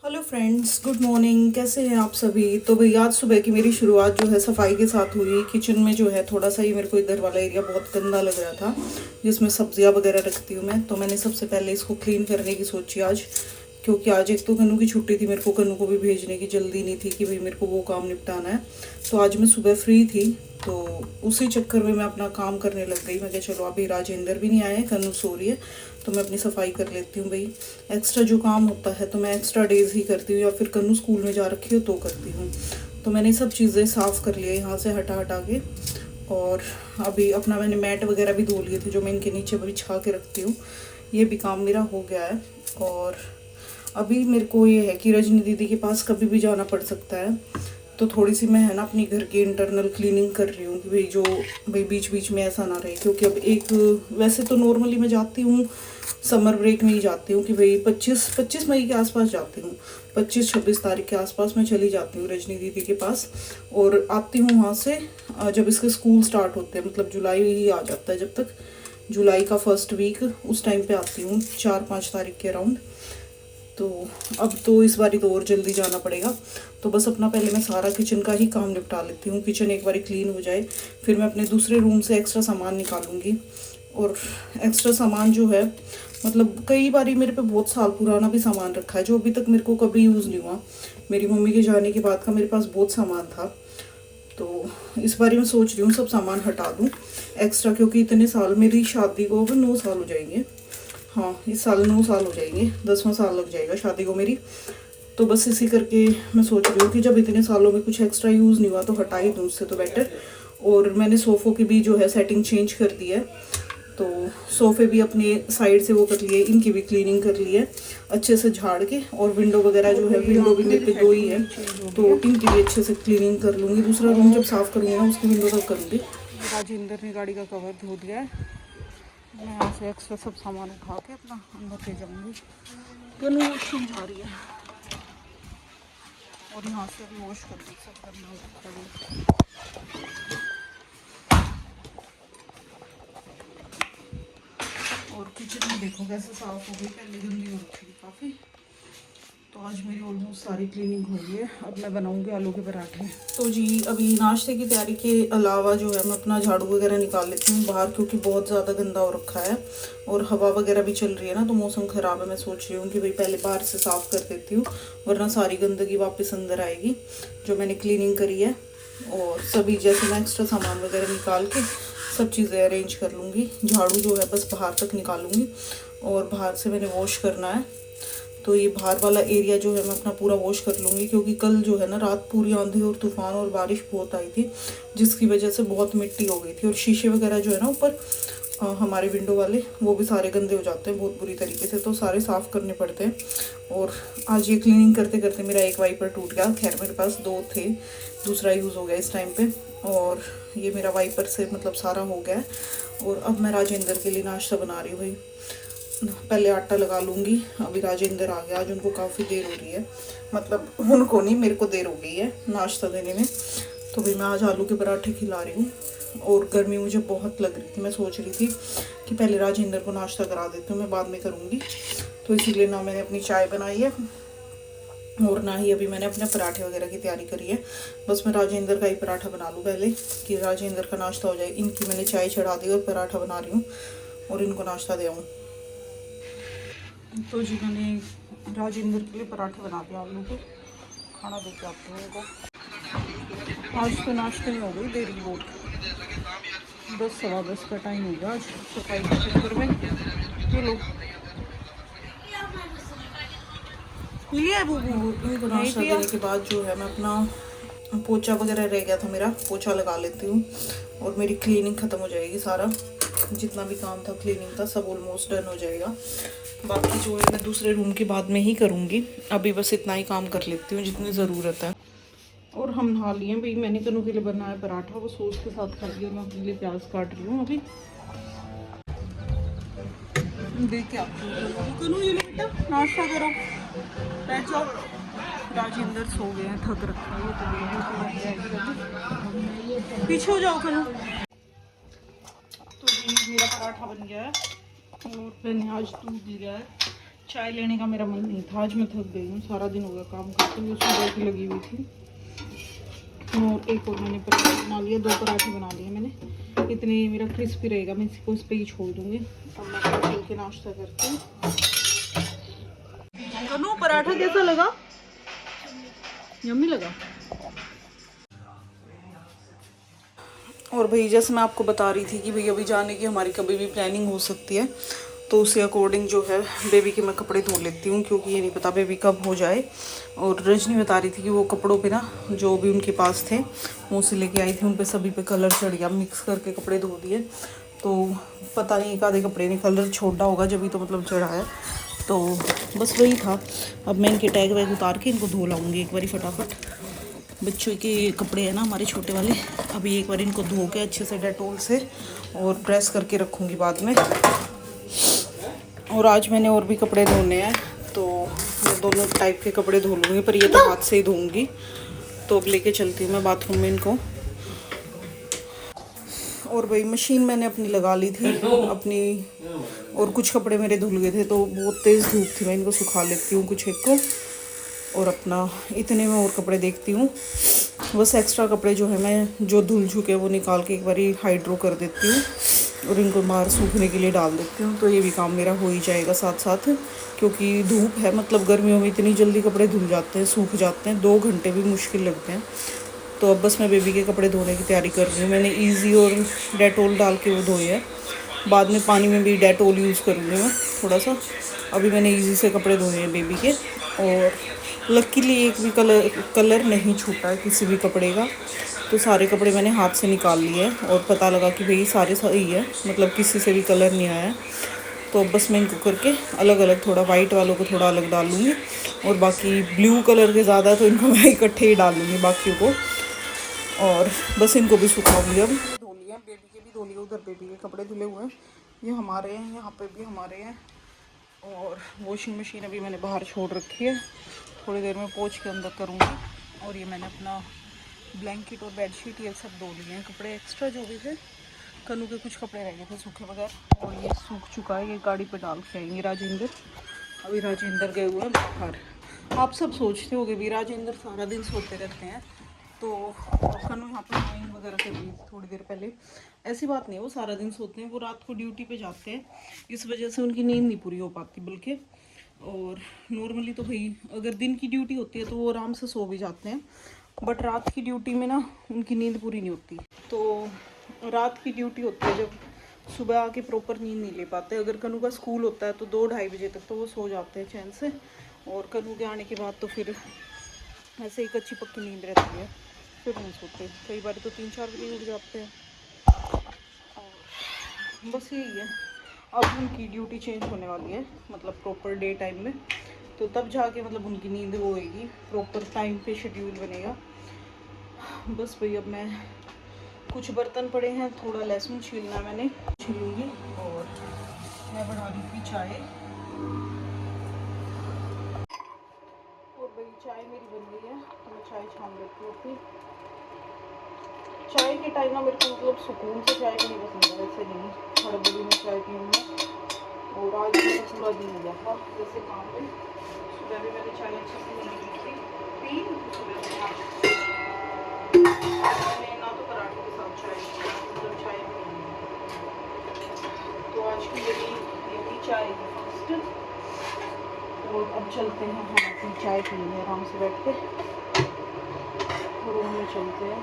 Hello friends, good morning. कैसे हैं आप सभी? तो भाई आज सुबह की मेरी शुरुआत जो है सफाई के साथ हुई। किचन में जो है थोड़ा सा ही मेरे को इधर वाला एरिया बहुत गंदा लग रहा था, जिसमें सब्जियां वगैरह रखती हूँ मैं। तो मैंने सबसे पहले इसको क्लीन करने की सोची आज, क्योंकि आज एक तो कन्नू की छुट्टी थी, मेरे को कन्नू को भी भेजने की जल्दी नहीं थी कि भाई मेरे को वो काम निपटाना है। तो आज मैं सुबह फ्री थी, तो उसी चक्कर में मैं अपना काम करने लग गई। मैं क्या, चलो अभी राजेंद्र भी नहीं आए हैं, कन्नू सो रही है, तो मैं अपनी सफाई कर लेती हूँ। भाई एक्स्ट्रा जो काम होता है तो मैं एक्स्ट्रा डेज ही करती हूँ, या फिर कन्नू स्कूल में जा रखी हो तो करती हूँ। तो मैंने सब चीज़ें साफ़ कर लिया यहाँ से हटा हटा के। और अभी अपना मैंने मैट वगैरह भी धो लिए थे, जो मैं इनके नीचे बिछा के रखती हूँ। ये भी काम मेरा हो गया है। और अभी मेरे को ये है कि रजनी दीदी के पास कभी भी जाना पड़ सकता है, तो थोड़ी सी मैं है ना अपनी घर की इंटरनल क्लीनिंग कर रही हूँ कि भाई बीच बीच में ऐसा ना रहे। क्योंकि अब एक, वैसे तो नॉर्मली मैं जाती हूँ समर ब्रेक में ही जाती हूँ कि भाई 25 मई के आसपास जाती हूँ, 25-26 तारीख के आसपास मैं चली जाती हूँ रजनी दीदी के पास। और आती हूँ वहाँ से जब इसके स्कूल स्टार्ट होते हैं, मतलब जुलाई ही आ जाता है, जब तक जुलाई का फर्स्ट वीक उस टाइम पे आती हूँ, 4-5 तारीख के अराउंड। तो अब तो इस बारी तो और जल्दी जाना पड़ेगा। तो बस अपना पहले मैं सारा किचन का ही काम निपटा लेती हूँ। किचन एक बारी क्लीन हो जाए, फिर मैं अपने दूसरे रूम से एक्स्ट्रा सामान निकालूंगी। और एक्स्ट्रा सामान जो है, मतलब कई बारी मेरे पे बहुत साल पुराना भी सामान रखा है जो अभी तक मेरे को कभी यूज़ नहीं हुआ। मेरी मम्मी के जाने के बाद का मेरे पास बहुत सामान था। तो इस बारी मैं सोच रही हूँ सब सामान हटा दूँ एक्स्ट्रा, क्योंकि इतने साल, मेरी शादी को अब 9 साल हो जाएंगे। हाँ, इस साल 9 साल हो जाएंगे, 10वां साल लग जाएगा शादी को मेरी। तो बस इसी करके मैं सोच रही हूँ कि जब इतने सालों में कुछ एक्स्ट्रा यूज़ नहीं हुआ तो हटा ही दूँ, उससे तो बेटर। और मैंने सोफ़ों की भी जो है सेटिंग चेंज कर दी है, तो सोफ़े भी अपने साइड से वो कर लिए, इनकी भी क्लीनिंग कर ली है अच्छे से झाड़ के। और विंडो वगैरह जो है, विंडो भी मेरे पे 2 ही है, तो इनकी भी अच्छे से क्लीनिंग कर लूँगी। दूसरा रूम जब साफ़ करूँगी ना, उसकी विंडो तक करूँगी। राजेंद्र ने गाड़ी का कवर धो दिया है। मैं यहाँ से एक्स्ट्रा सब सामान उठा के अपना अंदर ले जाऊँगी। कन्नू वॉशरूम जा रही है, और यहाँ से भी वॉश कर दी, सब करना होगा। और किचन में देखो कैसे साफ हो गई, पहले गंदी हो रखी थी काफ़ी। तो आज मेरी ऑलमोस्ट सारी क्लीनिंग हो गई है। अब मैं बनाऊंगी आलू के पराठे। तो जी अभी नाश्ते की तैयारी के अलावा जो है मैं अपना झाड़ू वगैरह निकाल लेती हूँ बाहर, क्योंकि बहुत ज़्यादा गंदा हो रखा है और हवा वगैरह भी चल रही है ना, तो मौसम ख़राब है। मैं सोच रही हूँ कि भाई पहले बाहर से साफ़ कर देती हूँ, वरना सारी गंदगी वापस अंदर आएगी जो मैंने क्लीनिंग करी है। और सभी जैसे मैं एक्स्ट्रा सामान वगैरह निकाल के सब चीज़ें अरेंज कर लूँगी। झाड़ू जो है बस बाहर तक निकालूँगी, और बाहर से मैंने वॉश करना है। तो ये बाहर वाला एरिया जो है मैं अपना पूरा वॉश कर लूँगी, क्योंकि कल जो है ना रात पूरी आंधी और तूफान और बारिश बहुत आई थी, जिसकी वजह से बहुत मिट्टी हो गई थी। और शीशे वगैरह जो है ना ऊपर हमारे विंडो वाले, वो भी सारे गंदे हो जाते हैं बहुत बुरी तरीके से, तो सारे साफ़ करने पड़ते हैं। और आज ये क्लीनिंग करते करते मेरा एक वाइपर टूट गया। खैर मेरे पास 2 थे, दूसरा यूज़ हो गया इस टाइम पे। और ये मेरा वाइपर से मतलब सारा हो गया है। और अब मैं राजेंद्र के लिए नाश्ता बना रही हूँ। भाई पहले आटा लगा लूँगी। अभी राजेंद्र आ गया, आज उनको काफ़ी देर हो रही है, मतलब उनको नहीं, मेरे को देर हो गई है नाश्ता देने में। तो भाई मैं आज आलू के पराठे खिला रही हूँ। और गर्मी मुझे बहुत लग रही थी, मैं सोच रही थी कि पहले राजेंद्र को नाश्ता करा देती हूँ, मैं बाद में करूँगी। तो इसीलिए ना मैंने अपनी चाय बनाई है, और ना ही अभी मैंने अपने पराठे वगैरह की तैयारी करी है। बस मैं राजेंद्र का ही पराठा बना लूँ पहले, कि राजेंद्र का नाश्ता हो जाए। इनकी मैंने चाय चढ़ा दी और पराठा बना रही हूँ, और इनको नाश्ता दे आऊँ। तो जी मैंने राजेंद्र के लिए पराठे बना दिया आलू के, खाना दे के आते हैं उनको। आज तो नाश्ते में हो गई देरी बहुत, 10-10:15 का टाइम हो गया आज सफाई के चक्कर में। ये लो लिया बूबू। इनको नाश्ता देने के बाद जो है मैं अपना पोछा वगैरह रह गया था मेरा, पोछा लगा लेती हूँ, और मेरी क्लीनिंग ख़त्म हो जाएगी। सारा जितना भी काम था क्लीनिंग का सब ऑलमोस्ट डन हो जाएगा। बाकी जो है मैं दूसरे रूम के बाद में ही करूँगी, अभी बस इतना ही काम कर लेती हूँ जितनी ज़रूरत है। और हम नहा लिए भाई, मैंने कन्नू के लिए बनाया पराठा, वो सॉस के साथ खा लिया। मैं अपने लिए प्याज काट रही हूँ अभी, देख के आपको। कन्नू ये लो बेटा नाश्ता करो, बैठ जाओ। राजेंद्र सो गए हैं, थक रखा है तो पीछे हो जाओ कन्नू। तो जी मेरा पराठा बन गया है, और मैंने आज दूध लिया है चाय लेने का मेरा मन नहीं था, आज मैं थक गई हूँ, सारा दिन हो गया काम करते हुए, सुबह की लगी हुई थी। और एक और मैंने पराठा बना लिया, 2 पराठे बना लिए मैंने, इतने मेरा क्रिस्पी रहेगा, मैं इसको इस पर ही छोड़ दूँगी। अब मैं चल के नाश्ता करती हूँ। कनू पराठा कैसा लगा? यम्मी लगा। और भाई जैसे मैं आपको बता रही थी कि भाई अभी जाने की हमारी कभी भी प्लानिंग हो सकती है, तो उसी अकॉर्डिंग जो है बेबी के मैं कपड़े धो लेती हूँ, क्योंकि ये नहीं पता बेबी कब हो जाए। और रजनी बता रही थी कि वो कपड़ों पे ना जो भी उनके पास थे वो से लेके आई थी, उन पे सभी पे कलर चढ़ गया, मिक्स करके कपड़े धो दिए। तो पता नहीं एक आधे कपड़े ने कलर छोड़ा होगा जब भी, तो मतलब चढ़ा है। तो बस वही था। अब मैं इनके टैग वैग उतार के इनको धो लाऊँगी एक बारी फटाफट। बच्चों के कपड़े हैं ना हमारे छोटे वाले, अभी एक बार इनको धो के अच्छे से डेटोल से और प्रेस करके रखूँगी बाद में। और आज मैंने और भी कपड़े धोने हैं, तो मैं दोनों टाइप के कपड़े धो लूँगी, पर ये तो हाथ से ही धोऊँगी। तो अब लेके चलती हूँ मैं बाथरूम में इनको। और भाई मशीन मैंने अपनी लगा ली थी अपनी, और कुछ कपड़े मेरे धुल गए थे, तो बहुत तेज़ धूप थी, मैं इनको सुखा लेती हूँ कुछ एक को, और अपना इतने में और कपड़े देखती हूँ। बस एक्स्ट्रा कपड़े जो है मैं जो धुल चुके हैं वो निकाल के एक बारी हाइड्रो कर देती हूँ और इनको बाहर सूखने के लिए डाल देती हूँ, तो ये भी काम मेरा हो ही जाएगा साथ साथ। क्योंकि धूप है, मतलब गर्मियों में इतनी जल्दी कपड़े धुल जाते हैं, सूख जाते हैं, 2 घंटे भी मुश्किल लगते हैं। तो अब बस मैं बेबी के कपड़े धोने की तैयारी कर रही हूँ। मैंने ईजी और डेटोल डाल के वो धोए हैं, बाद में पानी में भी डेटोल यूज़ करूँगी मैं थोड़ा सा। अभी मैंने ईजी से कपड़े धोए हैं बेबी के, और लकीली एक भी कलर नहीं छूटा है किसी भी कपड़े का। तो सारे कपड़े मैंने हाथ से निकाल लिए हैं और पता लगा कि भाई सारे सही है, मतलब किसी से भी कलर नहीं आया है। तो अब बस मैं इनको करके अलग अलग, थोड़ा वाइट वालों को थोड़ा अलग डाल लूँगी, और बाकी ब्लू कलर के ज़्यादा तो इनको मैं इकट्ठे ही डाल लूँगी बाकियों को। और बस इनको भी सुखाऊंगी। अब धो लिया, बेबी के भी धो लिए, उधर बेबी के कपड़े धुले हुए हैं, ये हमारे हैं, यहाँ पे भी हमारे हैं। और वॉशिंग मशीन अभी मैंने बाहर छोड़ रखी है, थोड़ी देर में पोंछ के अंदर करूँगी। और ये मैंने अपना ब्लैंकेट और बेडशीट ये सब धो लिए हैं, कपड़े एक्स्ट्रा जो भी थे, कनू के कुछ कपड़े रह गए थे सूखे बगैर, और ये सूख चुका है, ये गाड़ी पे डाल के आएंगे राजेंद्र। अभी राजेंद्र गए हुए हैं बाहर। आप सब सोचते होगे भी राजेंद्र सारा दिन सोते रहते हैं, तो कनू यहाँ पर ड्राइंग वगैरह कर रही थी थोड़ी देर पहले। ऐसी बात नहीं है वो सारा दिन सोते हैं, वो रात को ड्यूटी पे जाते हैं, इस वजह से उनकी नींद नहीं पूरी हो पाती बल्कि। और नॉर्मली तो भाई अगर दिन की ड्यूटी होती है तो वो आराम से सो भी जाते हैं, बट रात की ड्यूटी में ना उनकी नींद पूरी नहीं होती। तो रात की ड्यूटी होती है जब सुबह आके प्रॉपर नींद नहीं ले पाते। अगर कनू का स्कूल होता है तो 2-2:30 बजे तक तो वो सो जाते हैं चैन से, और कनू के आने के बाद तो फिर ऐसे ही कच्ची पक्की नींद रहती है, फिर नहीं सोते, कई बार तो 3-4 बजे उठ जाते हैं। और बस यही है, अब उनकी ड्यूटी चेंज होने वाली है, मतलब प्रॉपर डे टाइम में, तो तब जाके मतलब उनकी नींद होएगी, प्रॉपर टाइम पे शेड्यूल बनेगा। बस भाई अब मैं कुछ बर्तन पड़े हैं, थोड़ा लहसुन छीलना है मैंने, छीलूँगी। और मैं बना रही थी चाय, और भाई चाय मेरी बन गई है, तो मैं चाय छान लेती हूँ अपनी। चाय के टाइम ना मेरे को मतलब सुकून से चाय पीनी पसंद है, वैसे नहीं हड़बड़ी में चाय पीऊँगी। और आज मेरा पूरा दिन हो गया था जैसे काम में, सुबह भी मैंने चाय अच्छे से नहीं पी, सुबह मैंने ना तो पराठे के साथ चाय, मतलब चाय पी। तो आज की मेरी चाय है फर्स्ट। और अब चलते हैं हम अपनी चाय पीने आराम से बैठ के, रूम में चलते हैं।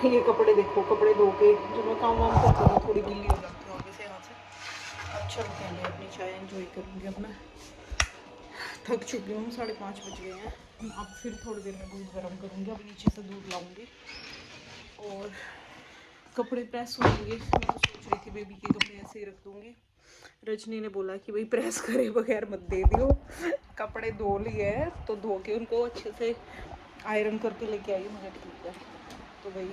ये कपड़े देखो, कपड़े धो के जो मैं काम वाम करती हूँ थोड़ी गिल्ली हो जाती हूँ आगे से यहाँ से। अब चलते हैं, मैं अपनी चाय एंजॉय करूँगी। अब मैं थक चुकी हूँ, 5:30 बज गए हैं। अब फिर थोड़ी देर में दूध गर्म करूँगी, अब नीचे से दूध लाऊँगी और कपड़े प्रेस होंगे। मैं तो सोच रही थी बेबी के कपड़े ऐसे ही रख दूँगी, रजनी ने बोला कि भाई प्रेस करे बगैर मत दे दियो, कपड़े धो लिए हैं तो धो के उनको अच्छे से आयरन करके लेके आई, मुझे ठीक है। तो भाई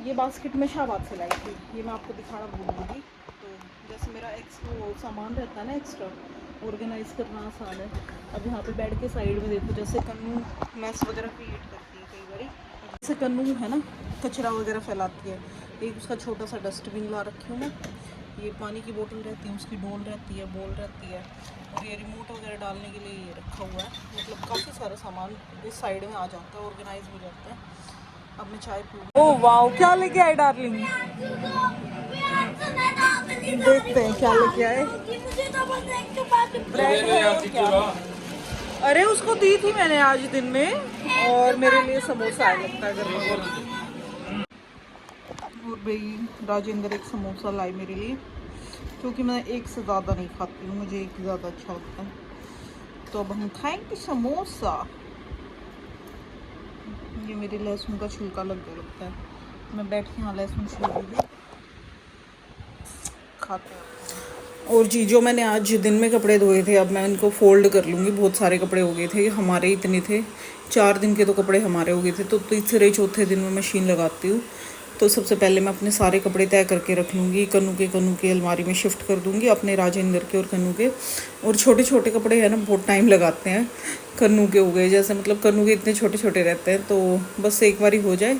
ये बास्केट में शाहबाद से लाई थी, ये मैं आपको दिखाना भूल गई। तो जैसे मेरा वो सामान रहता है ना एक्स्ट्रा, ऑर्गेनाइज करना आसान है। अब यहाँ पे बेड के साइड में देखो, जैसे कन्नू मैस वगैरह क्रिएट करती है कई बार, जैसे कन्नू है ना कचरा वगैरह फैलाती है, एक उसका छोटा सा डस्टबिन ला रखी हूँ मैं, ये पानी की बोतल रहती है, उसकी डोल रहती है, बोल रहती है, और ये रिमोट वगैरह डालने के लिए ये रखा हुआ है। मतलब काफ़ी सारा सामान इस साइड में आ जाता है, ऑर्गेनाइज हो जाता है। अब मैं चाय पीऊँ। ओह वाओ, क्या लेके आए डार्लिंग? देखते हैं क्या लेके आए। अरे उसको दी थी मैंने आज दिन में, और मेरे लिए समोसा आया लगता है गर्मा गर्म। और भाई राजेंद्र एक समोसा लाई मेरे लिए, क्योंकि मैं एक से ज़्यादा नहीं खाती हूँ, मुझे एक ज़्यादा अच्छा लगता है। तो अब हम खाएंगे समोसा। ये मेरे लहसुन का छिलका लग गया लगता है, मैं बैठ के यहाँ लहसुन छिल रही हूँ, खाते हैं। और जी, जो मैंने आज दिन में कपड़े धोए थे अब मैं इनको फोल्ड कर लूँगी। बहुत सारे कपड़े हो गए थे, हमारे इतने थे, 4 दिन के तो कपड़े हमारे हो गए थे। तो तीसरे चौथे दिन में मशीन लगाती हूँ। तो सबसे पहले मैं अपने सारे कपड़े तय करके रख लूँगी, कन्नू के अलमारी में शिफ्ट कर दूँगी, अपने राजेंद्र के और कन्नू के। और छोटे छोटे कपड़े हैं ना, बहुत टाइम लगाते हैं। कन्नू के हो गए जैसे, मतलब कन्नू के इतने छोटे छोटे रहते हैं, तो बस एक बार ही हो जाए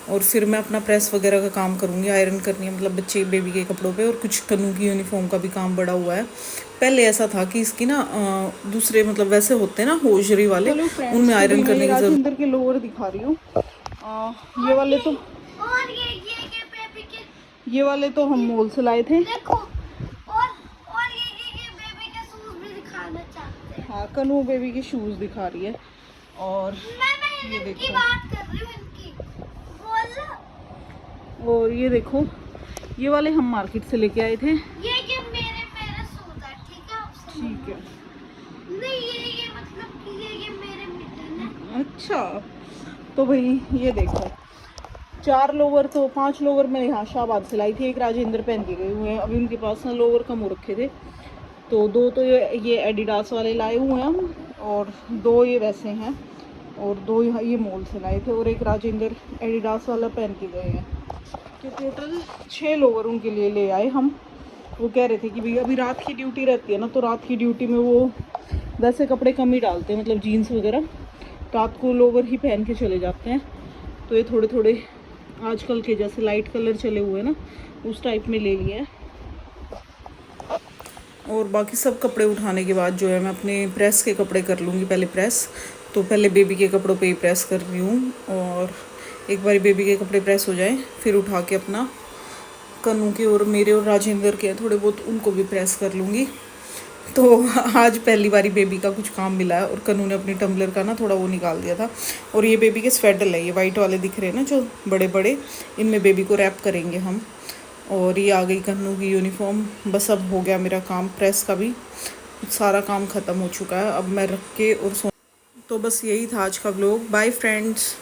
और फिर मैं अपना प्रेस वगैरह का काम करूँगी। आयरन करनी है, मतलब बच्चे बेबी के कपड़ों पे, और कुछ कन्नू की यूनिफॉर्म का भी काम बड़ा हुआ है। पहले ऐसा था कि इसकी ना दूसरे मतलब वैसे होते हैं ना होजरी वाले, उनमें आयरन करने की जरूरत। अंदर के लोअर दिखा रही हूँ, ये वाले तो ये वाले तो हम मॉल से लाए थे। देखो, और ये बेबी के शूज भी दिखाना चाहते हैं। हाँ, कन्नू बेबी के शूज दिखा रही है। और ये देखो, बात कर रही हूँ इनकी, बोल। और ये देखो, ये वाले हम मार्केट से लेके आए थे। ये मेरे शूज है, ठीक है? ठीक है। नहीं, ये मतलब कि ये मेरे मिलन है। अच्छा, तो भाई ये देखो, 4 लोवर तो 5 लोवर मैंने यहाँ शाहबाद से लाई थी, एक राजेंद्र पहन के गए हुए हैं। अभी उनके पास ना लोवर कम हो रखे थे, तो 2 तो ये एडिडास वाले लाए हुए हैं हम, और 2 ये वैसे हैं, और 2 ये मॉल से लाए थे, और एक राजेंद्र एडिडास वाला पहन के गए हैं। तो टोटल 6 लोवर उनके लिए ले आए हम। वो कह रहे थे कि भैया अभी रात की ड्यूटी रहती है ना, तो रात की ड्यूटी में वो वैसे कपड़े कम ही डालते हैं, मतलब जीन्स वगैरह, रात को लोवर ही पहन के चले जाते हैं। तो ये थोड़े थोड़े आजकल के जैसे लाइट कलर चले हुए ना, उस टाइप में ले लिए हैं। और बाकी सब कपड़े उठाने के बाद जो है मैं अपने प्रेस के कपड़े कर लूँगी पहले प्रेस। तो पहले बेबी के कपड़ों पे ही प्रेस कर रही हूँ, और एक बार बेबी के कपड़े प्रेस हो जाएं फिर उठा के अपना कन्नू के और मेरे और राजेंद्र के थोड़े बहुत उनको भी प्रेस कर लूँगी। तो आज पहली बारी बेबी का कुछ काम मिला है, और कन्नू ने अपनी टम्बलर का ना थोड़ा वो निकाल दिया था। और ये बेबी के स्वेटर है, ये वाइट वाले दिख रहे हैं ना जो बड़े बड़े, इनमें बेबी को रैप करेंगे हम। और ये आ गई कन्नू की यूनिफॉर्म। बस अब हो गया मेरा काम, प्रेस का भी सारा काम ख़त्म हो चुका है। अब मैं रख के और सो। तो बस यही था आज का व्लॉग। Bye friends.